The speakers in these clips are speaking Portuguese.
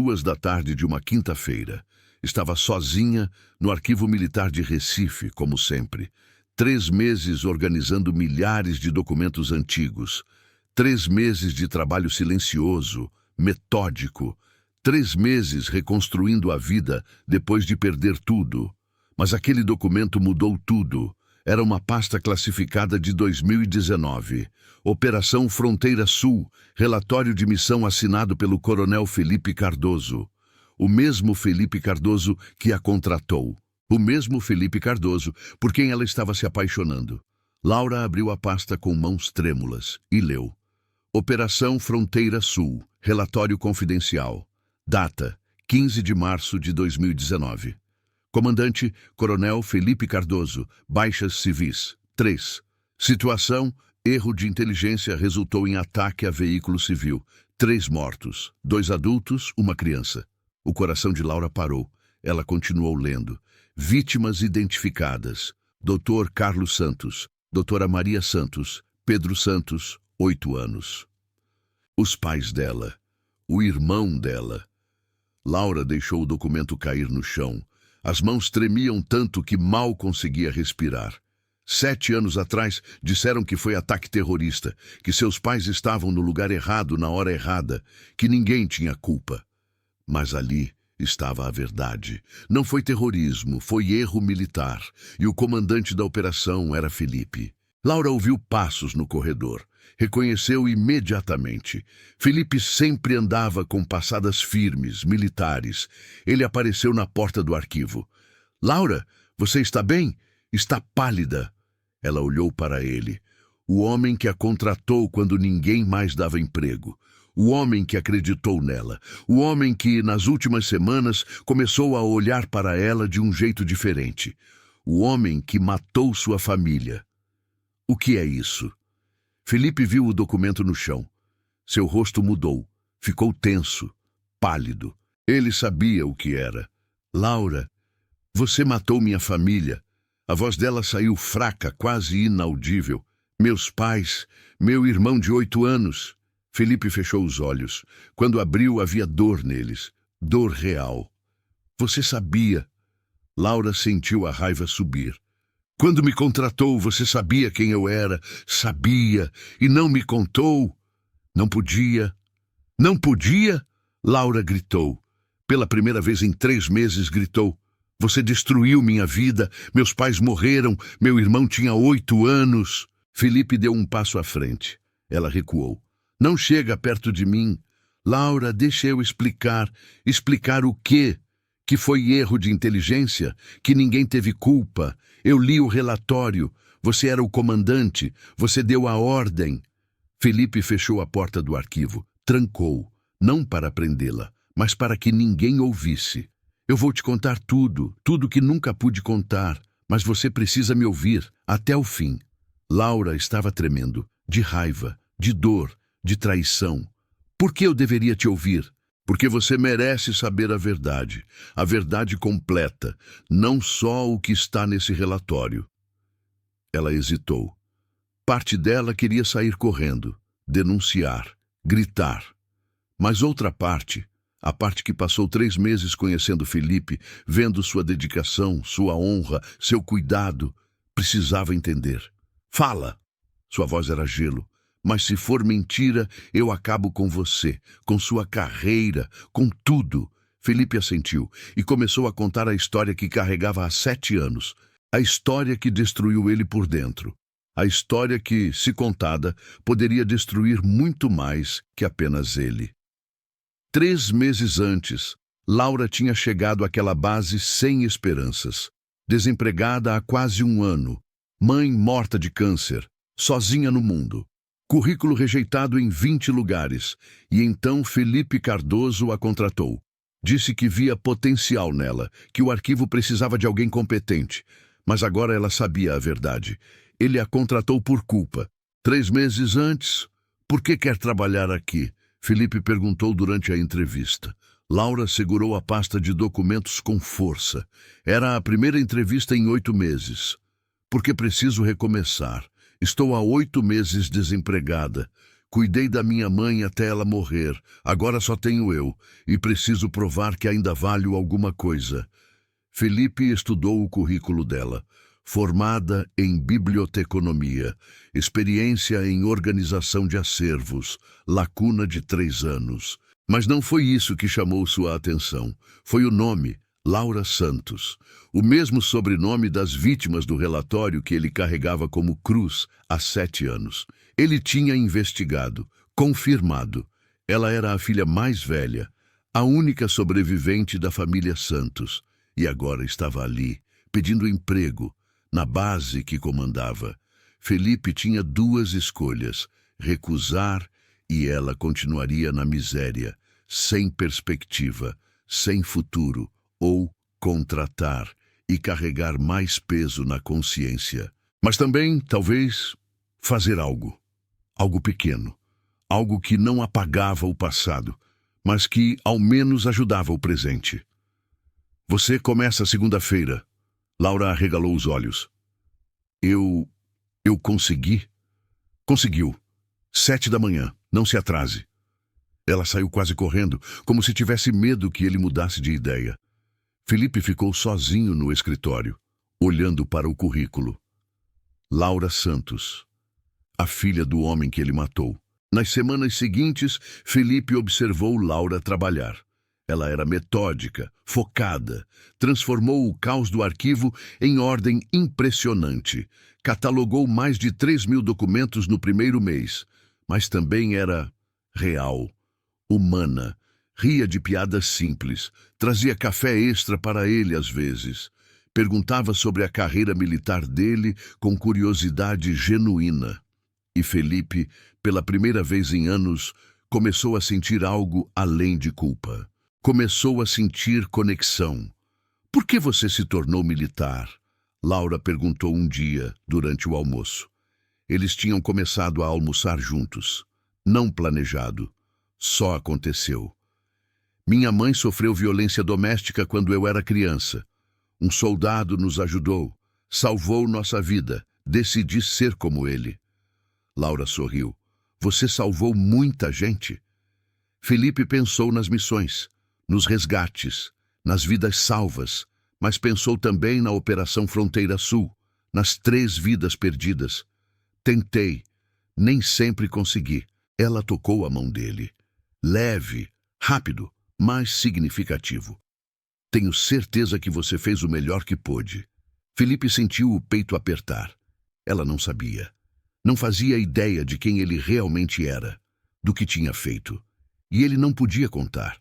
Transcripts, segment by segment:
2 da tarde de uma quinta-feira. Estava sozinha no Arquivo Militar de Recife, como sempre. 3 meses organizando milhares de documentos antigos. 3 meses de trabalho silencioso, metódico. 3 meses reconstruindo a vida depois de perder tudo. Mas aquele documento mudou tudo. Era uma pasta classificada de 2019. Operação Fronteira Sul, relatório de missão assinado pelo Coronel Felipe Cardoso. O mesmo Felipe Cardoso que a contratou. O mesmo Felipe Cardoso por quem ela estava se apaixonando. Laura abriu a pasta com mãos trêmulas e leu. Operação Fronteira Sul, relatório confidencial. Data, 15 de março de 2019. Comandante, Coronel Felipe Cardoso, baixas civis. 3. Situação, erro de inteligência resultou em ataque a veículo civil. 3 mortos, 2 adultos, 1 criança. O coração de Laura parou. Ela continuou lendo. Vítimas identificadas. Dr. Carlos Santos, Doutora Maria Santos, Pedro Santos, 8 anos. Os pais dela. O irmão dela. Laura deixou o documento cair no chão. As mãos tremiam tanto que mal conseguia respirar. 7 anos atrás, disseram que foi ataque terrorista, que seus pais estavam no lugar errado na hora errada, que ninguém tinha culpa. Mas ali estava a verdade. Não foi terrorismo, foi erro militar, e o comandante da operação era Felipe. Laura ouviu passos no corredor. Reconheceu imediatamente. Felipe sempre andava com passadas firmes, militares. Ele apareceu na porta do arquivo. Laura, você está bem? Está pálida. Ela olhou para ele. O homem que a contratou quando ninguém mais dava emprego. O homem que acreditou nela. O homem que, nas últimas semanas, começou a olhar para ela de um jeito diferente. O homem que matou sua família. O que é isso? Felipe viu o documento no chão. Seu rosto mudou. Ficou tenso, pálido. Ele sabia o que era. Laura, você matou minha família. A voz dela saiu fraca, quase inaudível. Meus pais, meu irmão de 8 anos. Felipe fechou os olhos. Quando abriu, havia dor neles. Dor real. Você sabia. Laura sentiu a raiva subir. Quando me contratou, você sabia quem eu era. Sabia. E não me contou. Não podia. Não podia? Laura gritou. Pela primeira vez em 3 meses, gritou. Você destruiu minha vida. Meus pais morreram. Meu irmão tinha 8 anos. Felipe deu um passo à frente. Ela recuou. Não chega perto de mim. Laura, deixa eu explicar. Explicar o quê? Que foi erro de inteligência? Que ninguém teve culpa? Eu li o relatório. Você era o comandante. Você deu a ordem. Felipe fechou a porta do arquivo. Trancou. Não para prendê-la, mas para que ninguém ouvisse. Eu vou te contar tudo. Tudo que nunca pude contar. Mas você precisa me ouvir até o fim. Laura estava tremendo. De raiva. De dor. De traição. Por que eu deveria te ouvir? Porque você merece saber a verdade completa, não só o que está nesse relatório. Ela hesitou. Parte dela queria sair correndo, denunciar, gritar. Mas outra parte, a parte que passou 3 meses conhecendo Felipe, vendo sua dedicação, sua honra, seu cuidado, precisava entender. Fala! Sua voz era gelo. Mas se for mentira, eu acabo com você, com sua carreira, com tudo. Felipe assentiu e começou a contar a história que carregava há 7 anos. A história que destruiu ele por dentro. A história que, se contada, poderia destruir muito mais que apenas ele. 3 meses antes, Laura tinha chegado àquela base sem esperanças. Desempregada há quase 1 ano. Mãe morta de câncer. Sozinha no mundo. Currículo rejeitado em 20 lugares, e então Felipe Cardoso a contratou. Disse que via potencial nela, que o arquivo precisava de alguém competente, mas agora ela sabia a verdade. Ele a contratou por culpa. 3 meses antes, por que quer trabalhar aqui? Felipe perguntou durante a entrevista. Laura segurou a pasta de documentos com força. Era a primeira entrevista em 8 meses. Porque preciso recomeçar. Estou há 8 meses desempregada. Cuidei da minha mãe até ela morrer. Agora só tenho eu, e preciso provar que ainda valho alguma coisa. Felipe estudou o currículo dela. Formada em biblioteconomia, experiência em organização de acervos, lacuna de 3 anos. Mas não foi isso que chamou sua atenção. Foi o nome, Laura Santos, o mesmo sobrenome das vítimas do relatório que ele carregava como cruz há 7 anos. Ele tinha investigado, confirmado. Ela era a filha mais velha, a única sobrevivente da família Santos, e agora estava ali, pedindo emprego, na base que comandava. Felipe tinha 2 escolhas: recusar e ela continuaria na miséria, sem perspectiva, sem futuro, ou contratar e carregar mais peso na consciência. Mas também, talvez, fazer algo pequeno, algo que não apagava o passado, mas que ao menos ajudava o presente. Você começa segunda-feira. Laura arregalou os olhos. Eu consegui? Conseguiu. 7 da manhã. Não se atrase. Ela saiu quase correndo, como se tivesse medo que ele mudasse de ideia. Felipe ficou sozinho no escritório, olhando para o currículo. Laura Santos, a filha do homem que ele matou. Nas semanas seguintes, Felipe observou Laura trabalhar. Ela era metódica, focada, transformou o caos do arquivo em ordem impressionante. Catalogou mais de 3.000 documentos no primeiro mês, mas também era real, humana, ria de piadas simples, trazia café extra para ele às vezes, perguntava sobre a carreira militar dele com curiosidade genuína. E Felipe, pela primeira vez em anos, começou a sentir algo além de culpa. Começou a sentir conexão. Por que você se tornou militar? Laura perguntou um dia, durante o almoço. Eles tinham começado a almoçar juntos. Não planejado. Só aconteceu. Minha mãe sofreu violência doméstica quando eu era criança. Um soldado nos ajudou, salvou nossa vida. Decidi ser como ele. Laura sorriu. Você salvou muita gente? Felipe pensou nas missões, nos resgates, nas vidas salvas, mas pensou também na Operação Fronteira Sul, nas 3 vidas perdidas. Tentei, nem sempre consegui. Ela tocou a mão dele. Leve, rápido, mas significativo. Tenho certeza que você fez o melhor que pôde. Felipe sentiu o peito apertar. Ela não sabia. Não fazia ideia de quem ele realmente era, do que tinha feito. E ele não podia contar,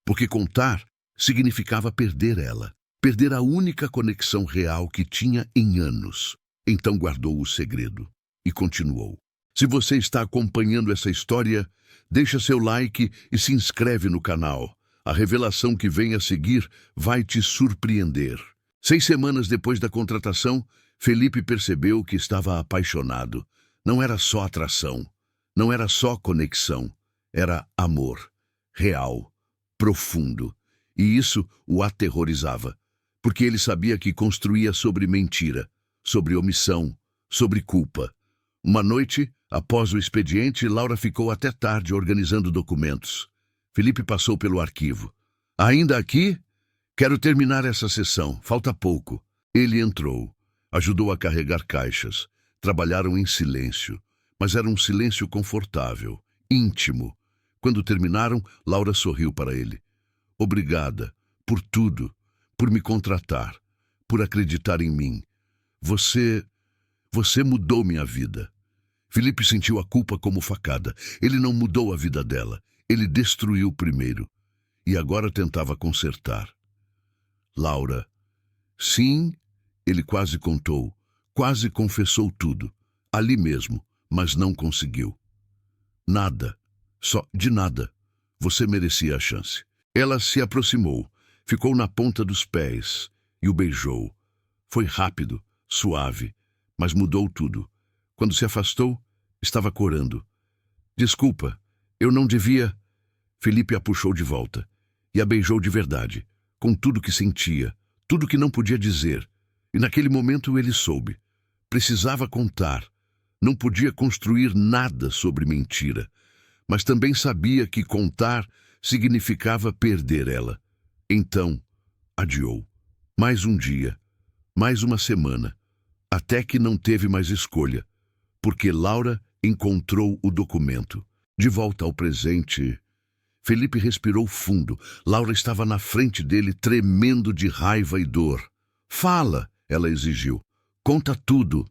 porque contar significava perder ela, perder a única conexão real que tinha em anos. Então guardou o segredo e continuou. Se você está acompanhando essa história, deixa seu like e se inscreve no canal. A revelação que vem a seguir vai te surpreender. 6 semanas depois da contratação, Felipe percebeu que estava apaixonado. Não era só atração, não era só conexão, era amor, real, profundo. E isso o aterrorizava, porque ele sabia que construía sobre mentira, sobre omissão, sobre culpa. Uma noite, após o expediente, Laura ficou até tarde organizando documentos. Felipe passou pelo arquivo. Ainda aqui? Quero terminar essa sessão, falta pouco. Ele entrou, ajudou a carregar caixas. Trabalharam em silêncio, mas era um silêncio confortável, íntimo. Quando terminaram, Laura sorriu para ele. Obrigada por tudo, por me contratar, por acreditar em mim. Você mudou minha vida. Felipe sentiu a culpa como facada. Ele não mudou a vida dela. Ele destruiu primeiro. E agora tentava consertar. Laura. Sim, ele quase contou. Quase confessou tudo. Ali mesmo, mas não conseguiu. Nada. Só de nada. Você merecia a chance. Ela se aproximou. Ficou na ponta dos pés e o beijou. Foi rápido, suave, mas mudou tudo. Quando se afastou, estava corando. Desculpa, eu não devia... Felipe a puxou de volta e a beijou de verdade, com tudo que sentia, tudo que não podia dizer. E naquele momento ele soube. Precisava contar. Não podia construir nada sobre mentira, mas também sabia que contar significava perder ela. Então, adiou. Mais um dia, mais uma semana, até que não teve mais escolha, porque Laura encontrou o documento. De volta ao presente, Felipe respirou fundo. Laura estava na frente dele, tremendo de raiva e dor. Fala, ela exigiu. Conta tudo.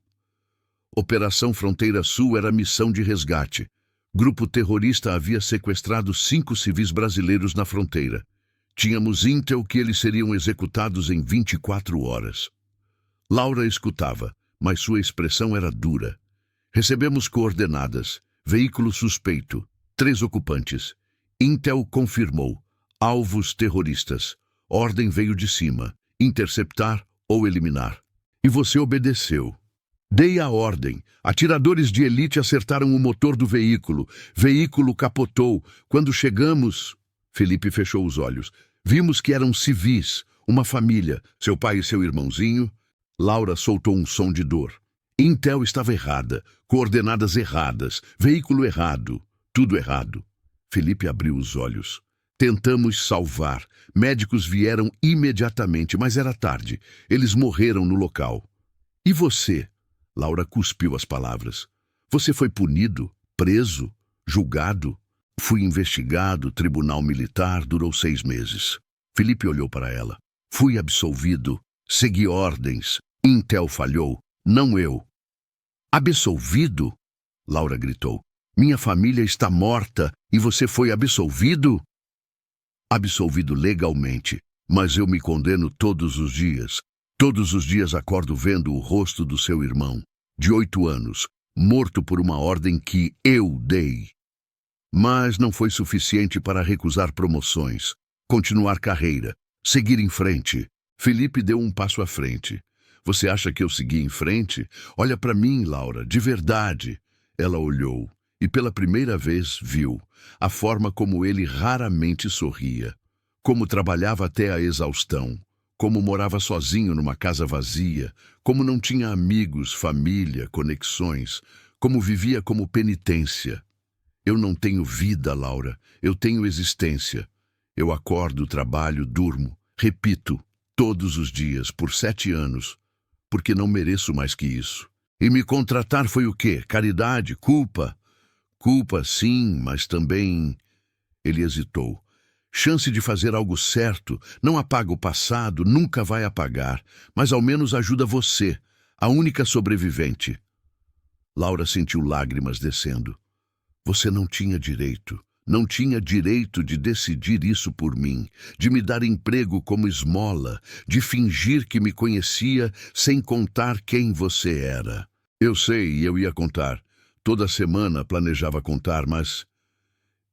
Operação Fronteira Sul era missão de resgate. Grupo terrorista havia sequestrado 5 civis brasileiros na fronteira. Tínhamos intel que eles seriam executados em 24 horas. Laura escutava, mas sua expressão era dura. Recebemos coordenadas. Veículo suspeito. 3 ocupantes. Intel confirmou. Alvos terroristas. Ordem veio de cima. Interceptar ou eliminar. E você obedeceu. Dei a ordem. Atiradores de elite acertaram o motor do veículo. Veículo capotou. Quando chegamos... Felipe fechou os olhos. Vimos que eram civis, uma família, seu pai e seu irmãozinho. Laura soltou um som de dor. Intel estava errada, coordenadas erradas, veículo errado, tudo errado. Felipe abriu os olhos. Tentamos salvar. Médicos vieram imediatamente, mas era tarde. Eles morreram no local. E você? Laura cuspiu as palavras. Você foi punido, preso, julgado? Fui investigado, tribunal militar, durou 6 meses. Felipe olhou para ela. Fui absolvido, segui ordens. Intel falhou, não eu. Absolvido? Laura gritou. Minha família está morta e você foi absolvido? Absolvido legalmente, mas eu me condeno todos os dias. Todos os dias acordo vendo o rosto do seu irmão, de 8 anos, morto por uma ordem que eu dei. Mas não foi suficiente para recusar promoções, continuar carreira, seguir em frente. Felipe deu um passo à frente. Você acha que eu segui em frente? Olha para mim, Laura, de verdade. Ela olhou e pela primeira vez viu a forma como ele raramente sorria, como trabalhava até a exaustão, como morava sozinho numa casa vazia, como não tinha amigos, família, conexões, como vivia como penitência. Eu não tenho vida, Laura, eu tenho existência. Eu acordo, trabalho, durmo, repito, todos os dias, por 7 anos, porque não mereço mais que isso. E me contratar foi o quê? Caridade? Culpa? Culpa, sim, mas também... Ele hesitou. Chance de fazer algo certo, não apaga o passado, nunca vai apagar, mas ao menos ajuda você, a única sobrevivente. Laura sentiu lágrimas descendo. Você não tinha direito. Não tinha direito de decidir isso por mim, de me dar emprego como esmola, de fingir que me conhecia sem contar quem você era. Eu sei, eu ia contar. Toda semana planejava contar, mas...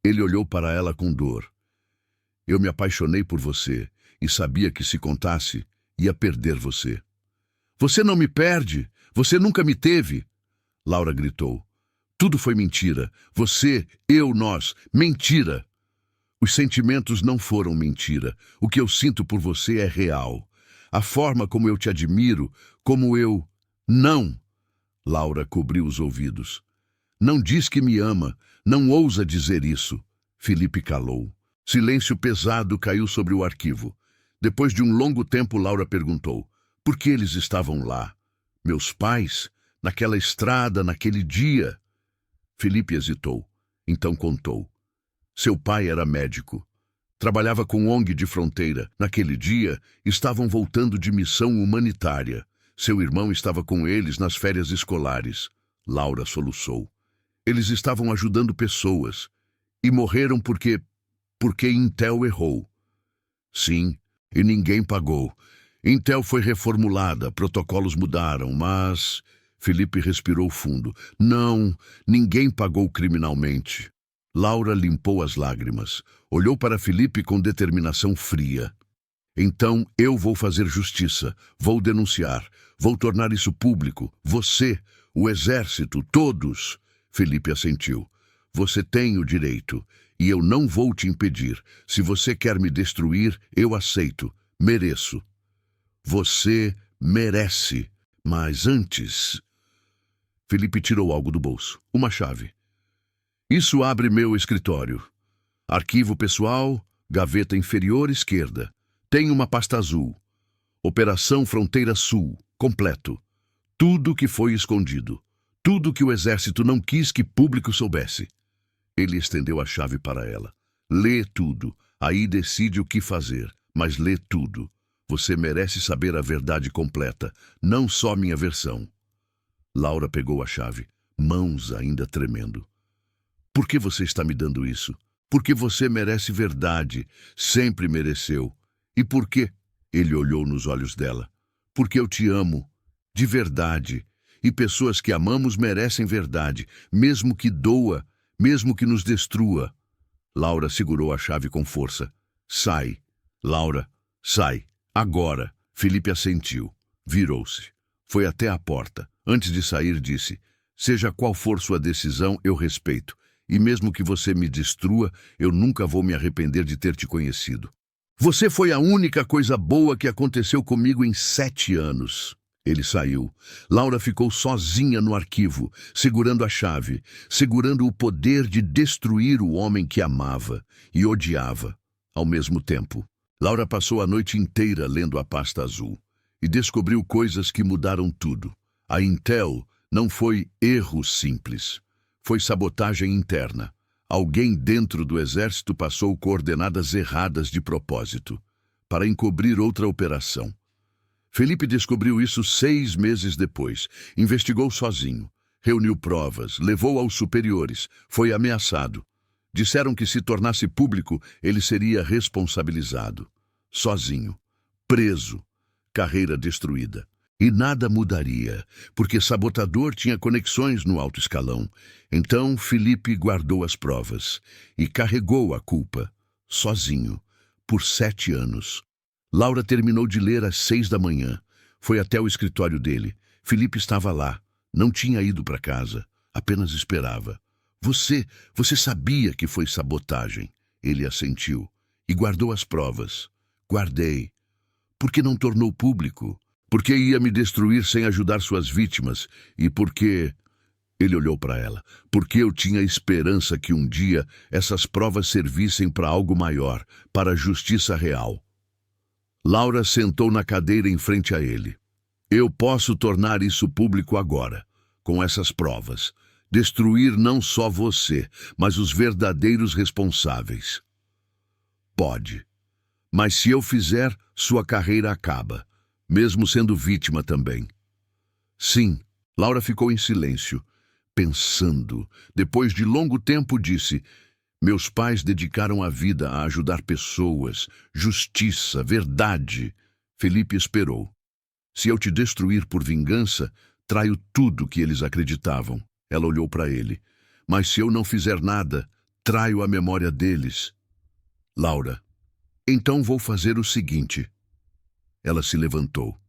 Ele olhou para ela com dor. Eu me apaixonei por você e sabia que se contasse, ia perder você. Você não me perde! Você nunca me teve! Laura gritou. Tudo foi mentira. Você, eu, nós. Mentira! Os sentimentos não foram mentira. O que eu sinto por você é real. A forma como eu te admiro, como eu... Não! Laura cobriu os ouvidos. Não diz que me ama. Não ousa dizer isso. Felipe calou. Silêncio pesado caiu sobre o arquivo. Depois de um longo tempo, Laura perguntou. Por que eles estavam lá? Meus pais? Naquela estrada, naquele dia? Felipe hesitou. Então contou. Seu pai era médico. Trabalhava com ONG de fronteira. Naquele dia, estavam voltando de missão humanitária. Seu irmão estava com eles nas férias escolares. Laura soluçou. Eles estavam ajudando pessoas. E morreram porque Intel errou. Sim, e ninguém pagou. Intel foi reformulada, protocolos mudaram, mas... Felipe respirou fundo. Não, ninguém pagou criminalmente. Laura limpou as lágrimas. Olhou para Felipe com determinação fria. Então eu vou fazer justiça. Vou denunciar. Vou tornar isso público. Você, o exército, todos. Felipe assentiu. Você tem o direito. E eu não vou te impedir. Se você quer me destruir, eu aceito. Mereço. Você merece. Mas antes... Felipe tirou algo do bolso. Uma chave. Isso abre meu escritório. Arquivo pessoal, gaveta inferior esquerda. Tem uma pasta azul. Operação Fronteira Sul, completo. Tudo que foi escondido. Tudo que o exército não quis que público soubesse. Ele estendeu a chave para ela. Lê tudo. Aí decide o que fazer. Mas lê tudo. Você merece saber a verdade completa, não só minha versão. Laura pegou a chave, mãos ainda tremendo. Por que você está me dando isso? Porque você merece verdade, sempre mereceu. E por quê? Ele olhou nos olhos dela. Porque eu te amo, de verdade. E pessoas que amamos merecem verdade, mesmo que doa, mesmo que nos destrua. Laura segurou a chave com força. Sai. Laura, sai. Agora. Felipe assentiu. Virou-se. Foi até a porta. Antes de sair, disse: seja qual for sua decisão, eu respeito. E mesmo que você me destrua, eu nunca vou me arrepender de ter te conhecido. Você foi a única coisa boa que aconteceu comigo em 7 anos. Ele saiu. Laura ficou sozinha no arquivo, segurando a chave, segurando o poder de destruir o homem que amava e odiava ao mesmo tempo. Laura passou a noite inteira lendo a pasta azul e descobriu coisas que mudaram tudo. A Intel não foi erro simples. Foi sabotagem interna. Alguém dentro do exército passou coordenadas erradas de propósito, para encobrir outra operação. Felipe descobriu isso 6 meses depois. Investigou sozinho. Reuniu provas, levou aos superiores. Foi ameaçado. Disseram que se tornasse público, ele seria responsabilizado. Sozinho. Preso. Carreira destruída. E nada mudaria, porque sabotador tinha conexões no alto escalão. Então Felipe guardou as provas e carregou a culpa, sozinho, por 7 anos. Laura terminou de ler às 6 da manhã. Foi até o escritório dele. Felipe estava lá. Não tinha ido para casa. Apenas esperava. Você sabia que foi sabotagem. Ele assentiu. E guardou as provas. Guardei. Por que não tornou público? Porque ia me destruir sem ajudar suas vítimas. E porque... Ele olhou para ela. Porque eu tinha esperança que um dia essas provas servissem para algo maior, para a justiça real. Laura sentou na cadeira em frente a ele. Eu posso tornar isso público agora, com essas provas. Destruir não só você, mas os verdadeiros responsáveis. Pode. Mas se eu fizer, sua carreira acaba, mesmo sendo vítima também. Sim. Laura ficou em silêncio, pensando. Depois de longo tempo disse: meus pais dedicaram a vida a ajudar pessoas, justiça, verdade. Felipe esperou. Se eu te destruir por vingança, traio tudo que eles acreditavam. Ela olhou para ele. Mas se eu não fizer nada, traio a memória deles. Laura, então vou fazer o seguinte. Ela se levantou.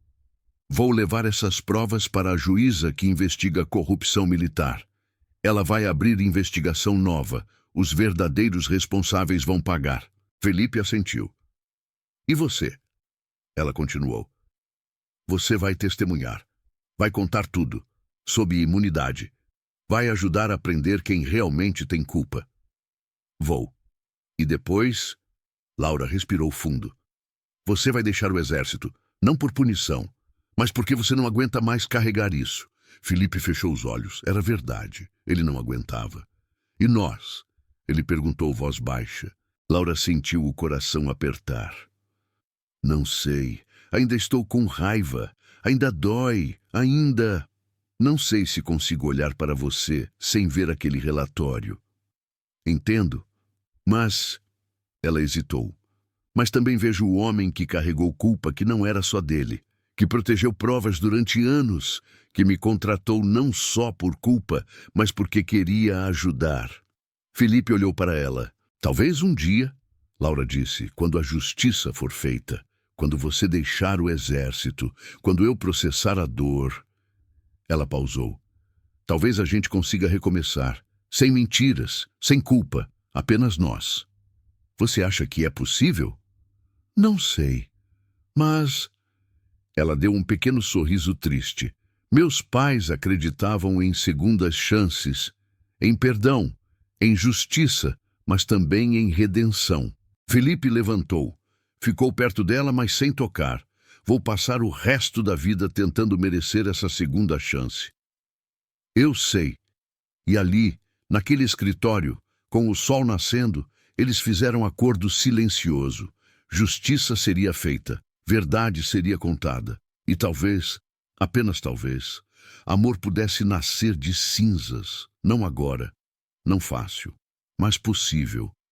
Vou levar essas provas para a juíza que investiga corrupção militar. Ela vai abrir investigação nova. Os verdadeiros responsáveis vão pagar. Felipe assentiu. E você? Ela continuou. Você vai testemunhar. Vai contar tudo. Sob imunidade. Vai ajudar a prender quem realmente tem culpa. Vou. E depois... Laura respirou fundo. Você vai deixar o exército, não por punição, mas porque você não aguenta mais carregar isso. Felipe fechou os olhos. Era verdade. Ele não aguentava. E nós? Ele perguntou voz baixa. Laura sentiu o coração apertar. Não sei. Ainda estou com raiva. Ainda dói. Ainda... Não sei se consigo olhar para você sem ver aquele relatório. Entendo. Mas... Ela hesitou. Mas também vejo o homem que carregou culpa que não era só dele, que protegeu provas durante anos, que me contratou não só por culpa, mas porque queria ajudar. Felipe olhou para ela. Talvez um dia, Laura disse, quando a justiça for feita, quando você deixar o exército, quando eu processar a dor... Ela pausou. Talvez a gente consiga recomeçar, sem mentiras, sem culpa, apenas nós. Você acha que é possível? Não sei. Mas... Ela deu um pequeno sorriso triste. Meus pais acreditavam em segundas chances, em perdão, em justiça, mas também em redenção. Felipe levantou. Ficou perto dela, mas sem tocar. Vou passar o resto da vida tentando merecer essa segunda chance. Eu sei. E ali, naquele escritório, com o sol nascendo, eles fizeram acordo silencioso. Justiça seria feita, verdade seria contada. E talvez, apenas talvez, amor pudesse nascer de cinzas. Não agora, não fácil, mas possível.